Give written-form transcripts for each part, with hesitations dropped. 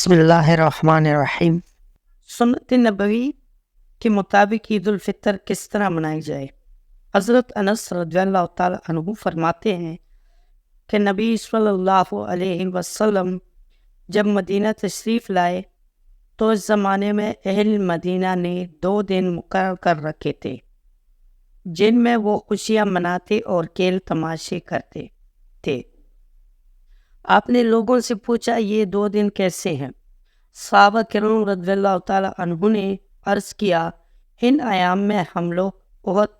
بسم اللہ الرحمن الرحیم۔ سنت نبوی کے مطابق عید الفطر کس طرح منائی جائے؟ حضرت انس رضی اللہ تعالیٰ عنہ فرماتے ہیں کہ نبی صلی اللہ علیہ وسلم جب مدینہ تشریف لائے تو اس زمانے میں اہل مدینہ نے 2 دن مقرر کر رکھے تھے جن میں وہ خوشیاں مناتے اور کھیل تماشے کرتے تھے۔ آپ نے لوگوں سے پوچھا، یہ 2 دن کیسے ہیں؟ صحابہ کرام رضی اللہ تعالیٰ عنہ نے عرض کیا، ان ایام میں ہم لوگ بہت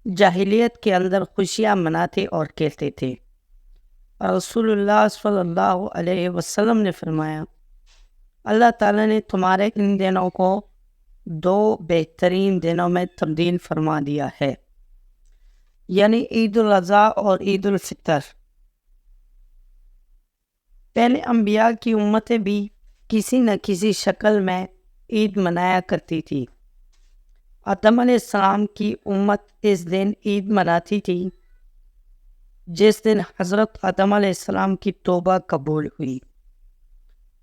جاہلیت کے اندر خوشیاں مناتے اور کھیلتے تھے۔ رسول اللہ صلی اللہ علیہ وسلم نے فرمایا، اللہ تعالیٰ نے تمہارے ان دنوں کو 2 بہترین دنوں میں تبدیل فرما دیا ہے، یعنی عید الاضحیٰ اور عید الفطر۔ پہلے انبیاء کی امتیں بھی کسی نہ کسی شکل میں عید منایا کرتی تھی۔ آدم علیہ السلام کی امت اس دن عید مناتی تھی جس دن حضرت آدم علیہ السلام کی توبہ قبول ہوئی۔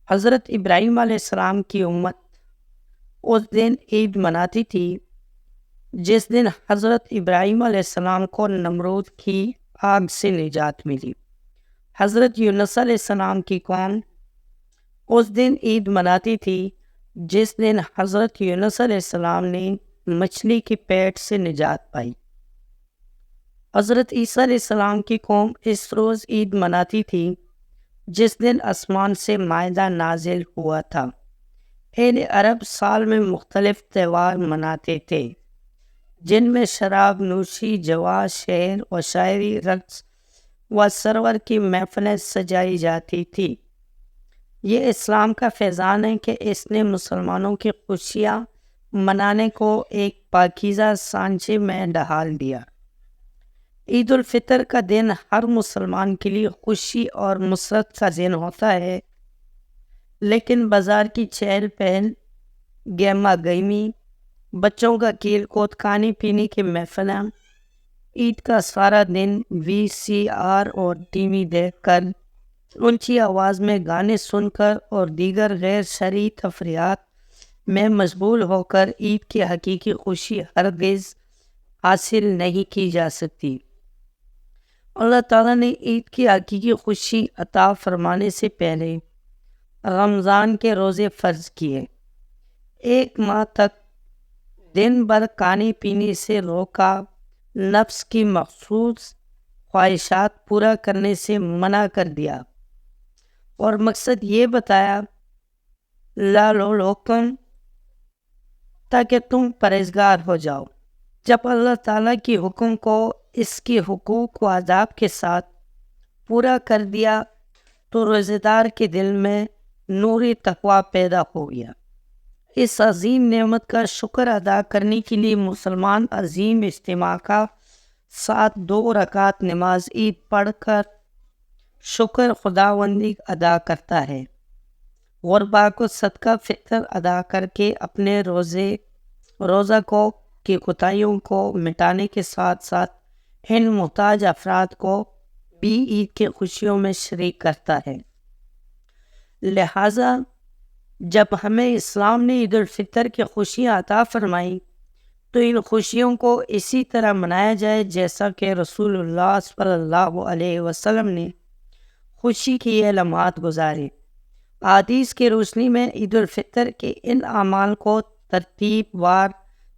حضرت ابراہیم علیہ السلام کی امت اس دن عید مناتی تھی جس دن حضرت ابراہیم علیہ السلام کو نمرود کی آگ سے نجات ملی۔ حضرت یونس علیہ السلام کی قوم اس دن عید مناتی تھی جس دن حضرت یونس علیہ السلام نے مچھلی کی پیٹ سے نجات پائی۔ حضرت عیسیٰ علیہ السلام کی قوم اس روز عید مناتی تھی جس دن آسمان سے مائدہ نازل ہوا تھا۔ اہل عرب سال میں مختلف تہوار مناتے تھے جن میں شراب نوشی، جوا، شعر و شاعری، رقص و سرور کی محفلیں سجائی جاتی تھی۔ یہ اسلام کا فیضان ہے کہ اس نے مسلمانوں کی خوشیاں منانے کو ایک پاکیزہ سانچے میں ڈھال دیا۔ عید الفطر کا دن ہر مسلمان کے لیے خوشی اور مسرت کا دن ہوتا ہے، لیکن بازار کی چہل پہل، گہما گہمی، بچوں کا کھیل کود، کھانے پینے کی محفلیں، عید کا سارا دن VCR اور ٹی وی دیکھ کر، اونچی آواز میں گانے سن کر اور دیگر غیر شرعی تفریحات میں مشغول ہو کر عید کی حقیقی خوشی ہرگز حاصل نہیں کی جا سکتی۔ اللہ تعالیٰ نے عید کی حقیقی خوشی عطا فرمانے سے پہلے رمضان کے روزے فرض کیے۔ 1 ماہ تک دن بھر کھانے پینے سے روکا، نفس کی مخصوص خواہشات پورا کرنے سے منع کر دیا اور مقصد یہ بتایا، لعلکم، تاکہ تم پرہیزگار ہو جاؤ۔ جب اللہ تعالیٰ کی حکم کو اس کے حقوق و آداب کے ساتھ پورا کر دیا تو روزہ دار کے دل میں نوری تقویٰ پیدا ہو گیا۔ اس عظیم نعمت کا شکر ادا کرنے کے لیے مسلمان عظیم اجتماع کا ساتھ 2 رکعت نماز عید پڑھ کر شکر خداوندی ادا کرتا ہے۔ غربا کو صدقہ فطر ادا کر کے اپنے روزہ کو کی کوتاہیوں کو مٹانے کے ساتھ ساتھ ان محتاج افراد کو بھی عید کی خوشیوں میں شریک کرتا ہے۔ لہٰذا جب ہمیں اسلام نے عید الفطر کی خوشیاں عطا فرمائیں تو ان خوشیوں کو اسی طرح منایا جائے جیسا کہ رسول اللہ صلی اللہ علیہ وسلم نے خوشی کی علامات گزارے۔ احادیث کی روشنی میں عید الفطر کے ان اعمال کو ترتیب وار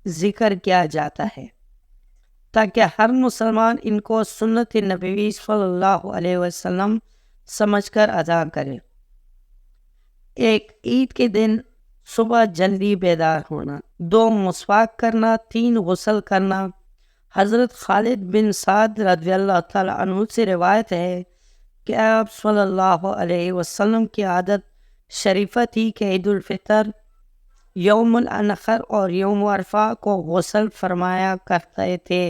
ذکر کیا جاتا ہے تاکہ ہر مسلمان ان کو سنت نبوی صلی اللہ علیہ وسلم سمجھ کر ادا کرے۔ 1. عید کے دن صبح جلدی بیدار ہونا۔ 2. مسواک کرنا۔ 3. غسل کرنا۔ حضرت خالد بن سعد رضی اللہ تعالیٰ عنہ سے روایت ہے کہ آپ صلی اللہ علیہ وسلم کی عادت شریفہ تھی کہ عید الفطر، یوم النحر اور یوم عرفہ کو غسل فرمایا کرتے تھے۔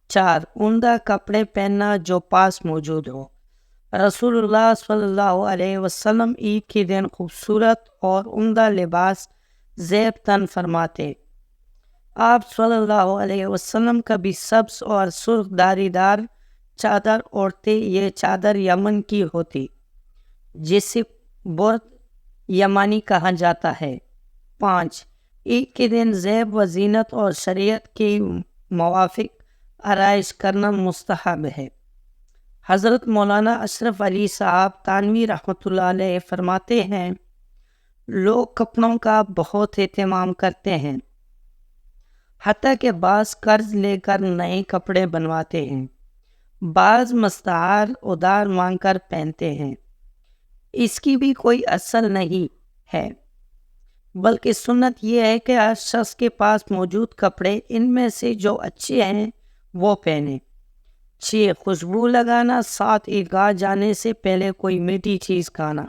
4. عمدہ کپڑے پہننا جو پاس موجود ہو۔ رسول اللہ صلی اللہ علیہ وسلم عید کے دن خوبصورت اور عمدہ لباس زیب تن فرماتے۔ آپ صلی اللہ علیہ وسلم کبھی سبز اور سرخ داری دار چادر اوڑھتے۔ یہ چادر یمن کی ہوتی جسے برد یمانی کہا جاتا ہے۔ 5. عید کے دن زیب و زینت اور شریعت کے موافق آرائش کرنا مستحب ہے۔ حضرت مولانا اشرف علی صاحب تانوی رحمۃ اللہ علیہ فرماتے ہیں، لوگ کپڑوں کا بہت اہتمام کرتے ہیں، حتیٰ کہ بعض قرض لے کر نئے کپڑے بنواتے ہیں، بعض مستعار ادار مانگ کر پہنتے ہیں۔ اس کی بھی کوئی اصل نہیں ہے، بلکہ سنت یہ ہے کہ ہر شخص کے پاس موجود کپڑے ان میں سے جو اچھے ہیں وہ پہنے۔ 6. خوشبو لگانا۔ 7. عیدگاہ جانے سے پہلے کوئی میٹھی چیز کھانا۔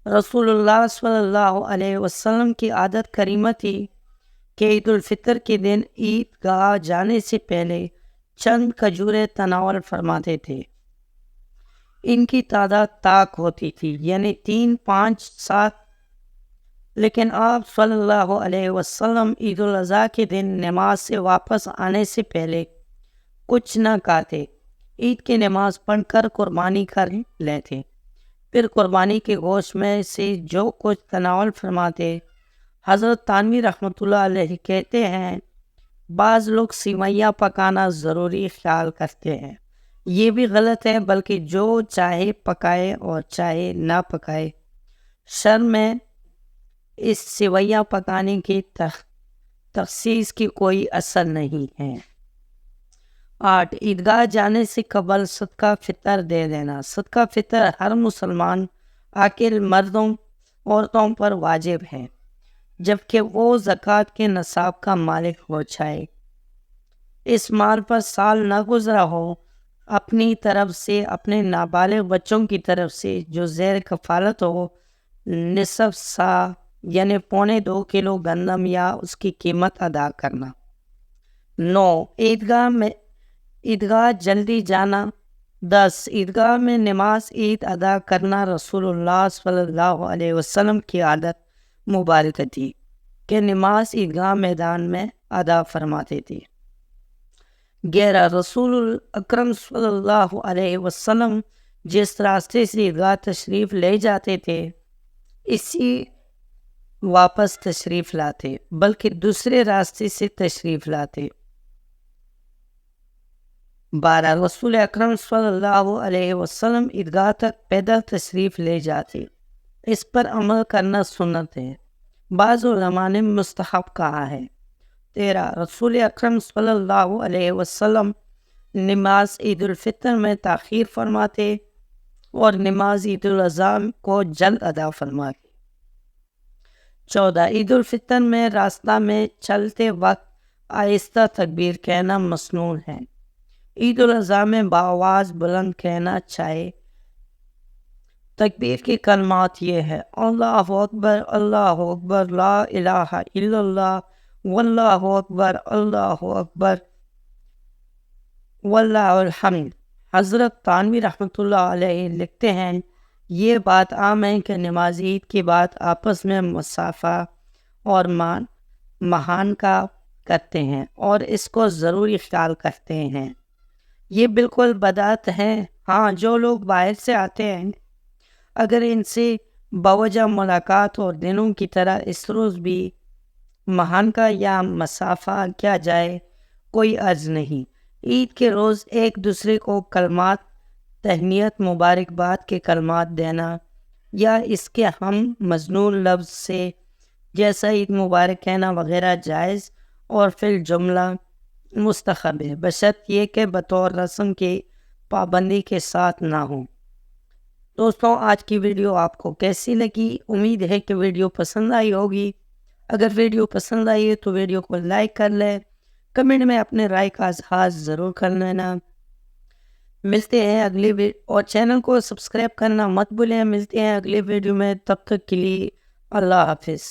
رسول اللہ صلی اللہ علیہ وسلم کی عادت کریمہ تھی کہ عید الفطر کے دن عیدگاہ جانے سے پہلے چند کھجوریں تناول فرماتے تھے۔ ان کی تعداد طاق ہوتی تھی، یعنی 3، 5، 7۔ لیکن آپ صلی اللہ علیہ وسلم عید الاضحیٰ کے دن نماز سے واپس آنے سے پہلے کچھ نہ کھاتے، عید کی نماز پڑھ کر قربانی کر لیتے، پھر قربانی کے گوشت میں سے جو کچھ تناول فرماتے۔ حضرت تانوی رحمۃ اللہ علیہ کہتے ہیں، بعض لوگ سیویاں پکانا ضروری خیال کرتے ہیں، یہ بھی غلط ہے، بلکہ جو چاہے پکائے اور چاہے نہ پکائے، شرع میں اس سیویاں پکانے کی تخصیص کی کوئی اثر نہیں ہے۔ 8. عیدگاہ جانے سے قبل صدقہ فطر دے دینا۔ صدقہ فطر ہر مسلمان عاقل مردوں عورتوں پر واجب ہے، جبکہ وہ زکوٰۃ کے نصاب کا مالک ہو جائے۔ اس مال پر سال نہ گزرا ہو، اپنی طرف سے اپنے نابالغ بچوں کی طرف سے جو زیر کفالت ہو، نصف سا یعنی 2.25 کلو گندم یا اس کی قیمت ادا کرنا۔ 9. عیدگاہ جلدی جانا۔ 10. عیدگاہ میں نماز عید ادا کرنا رسول اللہ صلی اللہ علیہ وسلم کی عادت مبارک تھی کہ نماز عیدگاہ میدان میں ادا فرماتے تھے۔ 11. رسول اکرم صلی اللہ علیہ وسلم جس راستے سے عیدگاہ تشریف لے جاتے تھے اسی واپس تشریف لاتے، بلکہ دوسرے راستے سے تشریف لاتے۔ 12. رسول اکرم صلی اللہ علیہ وسلم عیدگاہ تک پیدل تشریف لے جاتے، اس پر عمل کرنا سنت ہے، بعض علماء نے مستحب کہا ہے۔ 13. رسول اکرم صلی اللہ علیہ وسلم نماز عید الفطر میں تاخیر فرماتے اور نماز عید الاضحیٰ کو جلد ادا فرماتے۔ 14. عید الفطر میں راستہ میں چلتے وقت آہستہ تکبیر کہنا مسنون ہے۔ عید الاضحیٰ میں بآواز بلند کہنا چاہے۔ تکبیر کی کلمات یہ ہے: اللہ اکبر، لا الہ الا اللہ، واللہ اکبر، اللہ اکبر، واللہ الحمد۔ حضرت تانوی رحمۃ اللہ علیہ لکھتے ہیں، یہ بات عام ہے کہ نماز عید کے بعد آپس میں مصافحہ اور مہانکا کرتے ہیں اور اس کو ضروری خیال کرتے ہیں۔ یہ بالکل بدعت ہے۔ ہاں، جو لوگ باہر سے آتے ہیں اگر ان سے بوجہ ملاقات اور دنوں کی طرح اس روز بھی مہانکا یا مصافحہ کیا جائے کوئی عرض نہیں۔ عید کے روز ایک دوسرے کو کلمات تہنیت مبارکباد کے کلمات دینا یا اس کے ہم مضمون لفظ سے جیسا عید مبارک کہنا وغیرہ جائز اور فی الجملہ مستحب ہے، بشرط یہ کہ بطور رسم کے پابندی کے ساتھ نہ ہوں۔ دوستوں، آج کی ویڈیو آپ کو کیسی لگی؟ امید ہے کہ ویڈیو پسند آئی ہوگی۔ اگر ویڈیو پسند آئی ہے تو ویڈیو کو لائک کر لیں، کمنٹ میں اپنے رائے کا اظہار ضرور کر لینا۔ ملتے ہیں اگلی ویڈیو اور چینل کو سبسکرائب کرنا مت بھولیں۔ ملتے ہیں اگلی ویڈیو میں، تب تک کے لیے اللہ حافظ۔